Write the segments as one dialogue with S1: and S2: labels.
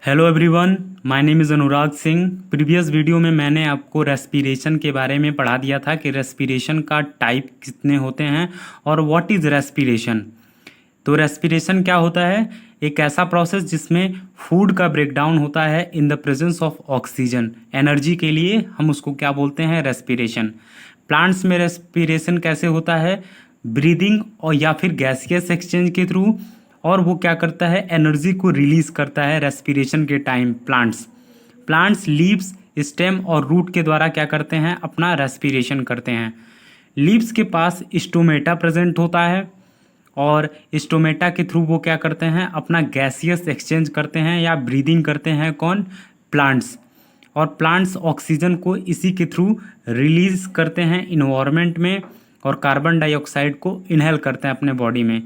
S1: Hello everyone, my name is Anurag Singh. Previous video में मैंने आपको रेस्पिरेशन के बारे में पढ़ा दिया था कि रेस्पिरेशन का टाइप कितने होते हैं और व्हाट इज़ रेस्पिरेशन। तो रेस्पिरेशन क्या होता है? एक ऐसा प्रोसेस जिसमें फूड का ब्रेकडाउन होता है in the presence of oxygen. Energy के लिए हम उसको क्या बोलते हैं? रेस्पिरेशन। प्लांट्स में रेस्पिरेशन कैसे होता है? ब्रीदिंग और या फिर गैसियस एक्सचेंज के थ्रू। और वो क्या करता है? एनर्जी को रिलीज करता है रेस्पिरेशन के टाइम। प्लांट्स लीव्स, स्टेम और रूट के द्वारा क्या करते हैं? अपना रेस्पिरेशन करते हैं। लीव्स के पास स्टोमेटा प्रेजेंट होता है और स्टोमेटा के थ्रू वो क्या करते हैं? अपना गैसियस एक्सचेंज करते हैं या ब्रीदिंग करते हैं। कौन? प्लांट्स। और प्लांट्स ऑक्सीजन को इसी के थ्रू रिलीज करते हैं इन्वायरमेंट में और कार्बन डाइऑक्साइड को इनहेल करते हैं अपने बॉडी में।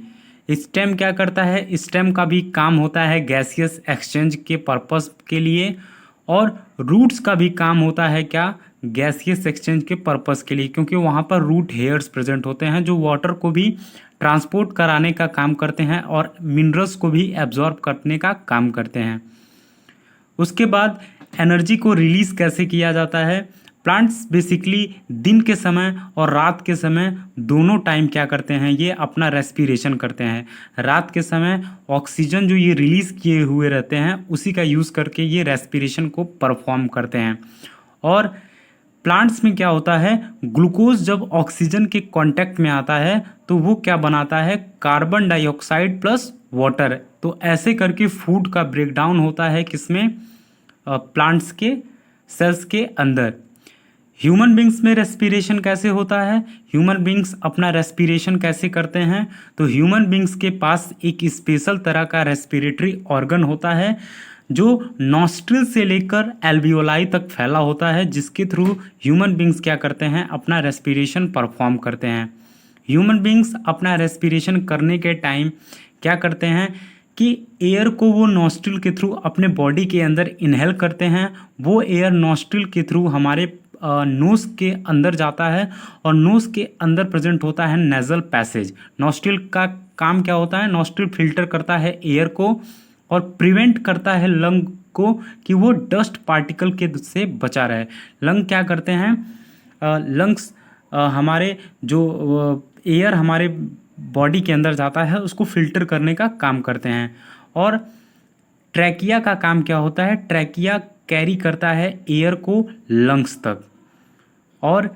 S1: स्टेम क्या करता है? स्टेम का भी काम होता है गैसियस एक्सचेंज के पर्पस के लिए। और रूट्स का भी काम होता है क्या? गैसियस एक्सचेंज के पर्पस के लिए, क्योंकि वहाँ पर रूट हेयर्स प्रेजेंट होते हैं जो वाटर को भी ट्रांसपोर्ट कराने का काम करते हैं और मिनरल्स को भी एब्जॉर्ब करने का काम करते हैं। उसके बाद एनर्जी को रिलीज कैसे किया जाता है? प्लांट्स बेसिकली दिन के समय और रात के समय दोनों टाइम क्या करते हैं? ये अपना रेस्पिरेशन करते हैं। रात के समय ऑक्सीजन जो ये रिलीज किए हुए रहते हैं उसी का यूज़ करके ये रेस्पिरेशन को परफॉर्म करते हैं। और प्लांट्स में क्या होता है? ग्लूकोज जब ऑक्सीजन के कांटेक्ट में आता है तो वो क्या बनाता है? Carbon dioxide plus water. तो ऐसे करके फूड का ब्रेकडाउन होता है किसमें? प्लांट्स के सेल्स के अंदर। ह्यूमन बींग्स में रेस्पिरेशन कैसे होता है? ह्यूमन बींग्स अपना रेस्पिरेशन कैसे करते हैं? तो ह्यूमन बींग्स के पास एक स्पेशल तरह का रेस्पिरेटरी ऑर्गन होता है जो नॉस्ट्रिल से लेकर एल्वियोलाई तक फैला होता है, जिसके थ्रू ह्यूमन बींग्स क्या करते हैं? अपना रेस्पिरेशन परफॉर्म करते हैं। ह्यूमन बींग्स अपना रेस्पिरेशन करने के टाइम क्या करते हैं कि एयर को वो नॉस्ट्रिल के थ्रू अपने बॉडी के अंदर इनहेल करते हैं। वो एयर नॉस्ट्रिल के थ्रू हमारे नोज के अंदर जाता है और नोज के अंदर प्रेजेंट होता है नेजल पैसेज। नॉस्ट्रिल का काम क्या होता है? नॉस्ट्रिल फिल्टर करता है एयर को और प्रिवेंट करता है लंग को कि वो डस्ट पार्टिकल के से बचा रहे। लंग क्या करते हैं? लंग्स हमारे जो एयर हमारे बॉडी के अंदर जाता है उसको फिल्टर करने का काम करते हैं। और ट्रैकिया का काम क्या होता है? ट्रैकिया कैरी करता है एयर को लंग्स तक। और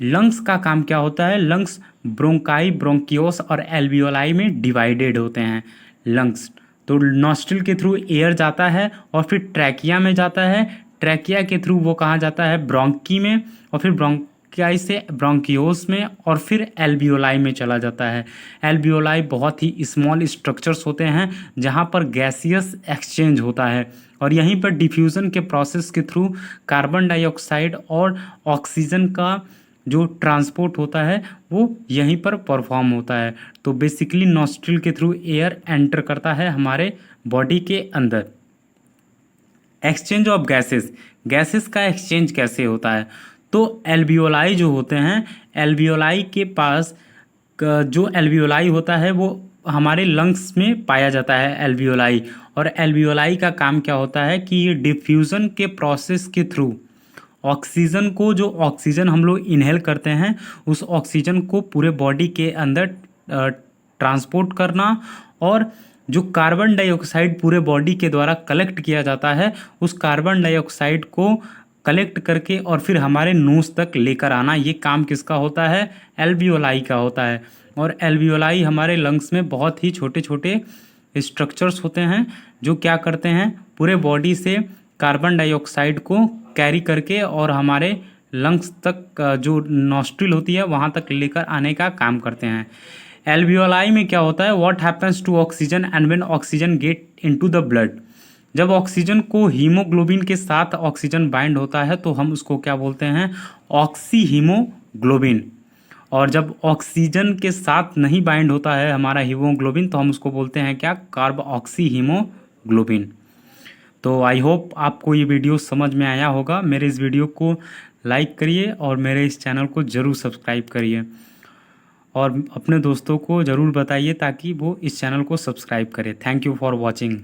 S1: लंग्स का काम क्या होता है? लंग्स ब्रोंकाई, ब्रोंकियोस और एल्वियोलाई में डिवाइडेड होते हैं लंग्स। तो नॉस्ट्रिल के थ्रू एयर जाता है और फिर ट्रैकिया में जाता है। ट्रैकिया के थ्रू वो कहाँ जाता है? ब्रोंकी में, और फिर ब्रोंकाई से ब्रोंकियोस में, और फिर एल्वियोलाई में चला जाता है। एल्वियोलाई बहुत ही स्मॉल स्ट्रक्चर्स होते हैं जहाँ पर गैसियस एक्सचेंज होता है और यहीं पर डिफ्यूज़न के प्रोसेस के थ्रू कार्बन डाइऑक्साइड और ऑक्सीजन का जो ट्रांसपोर्ट होता है वो यहीं पर परफॉर्म होता है। तो बेसिकली नॉस्ट्रिल के थ्रू एयर एंटर करता है हमारे बॉडी के अंदर। एक्सचेंज ऑफ गैसेस का एक्सचेंज कैसे होता है? तो एल्वियोलाई जो होते हैं, एल्वियोलाई के पास जो एल्वियोलाई होता है वो हमारे लंग्स में पाया जाता है एल्वियोलाई। और एल्वियोलाई का काम क्या होता है कि ये डिफ्यूज़न के प्रोसेस के थ्रू ऑक्सीजन को, जो ऑक्सीजन हम लोग इनहेल करते हैं उस ऑक्सीजन को पूरे बॉडी के अंदर ट्रांसपोर्ट करना, और जो कार्बन डाइऑक्साइड पूरे बॉडी के द्वारा कलेक्ट किया जाता है उस कार्बन डाइऑक्साइड को कलेक्ट करके और फिर हमारे नोज तक लेकर आना, ये काम किसका होता है? एल्वियोलाई का होता है। और एल्वियोलाई हमारे लंग्स में बहुत ही छोटे छोटे स्ट्रक्चर्स होते हैं जो क्या करते हैं? पूरे बॉडी से कार्बन डाइऑक्साइड को कैरी करके और हमारे लंग्स तक जो नॉस्ट्रिल होती है वहाँ तक लेकर आने का काम करते हैं। एल्वियोलाई में क्या होता है? What happens to oxygen and when oxygen get into the blood. जब ऑक्सीजन को हीमोग्लोबिन के साथ ऑक्सीजन बाइंड होता है तो हम उसको क्या बोलते हैं? Oxy haemoglobin. और जब ऑक्सीजन के साथ नहीं बाइंड होता है हमारा हीमोग्लोबिन तो हम उसको बोलते हैं क्या? Carb oxy haemoglobin. तो आई होप आपको ये वीडियो समझ में आया होगा। मेरे इस वीडियो को लाइक करिए और मेरे इस चैनल को ज़रूर सब्सक्राइब करिए और अपने दोस्तों को ज़रूर बताइए ताकि वो इस चैनल को सब्सक्राइब करें। Thank you for watching.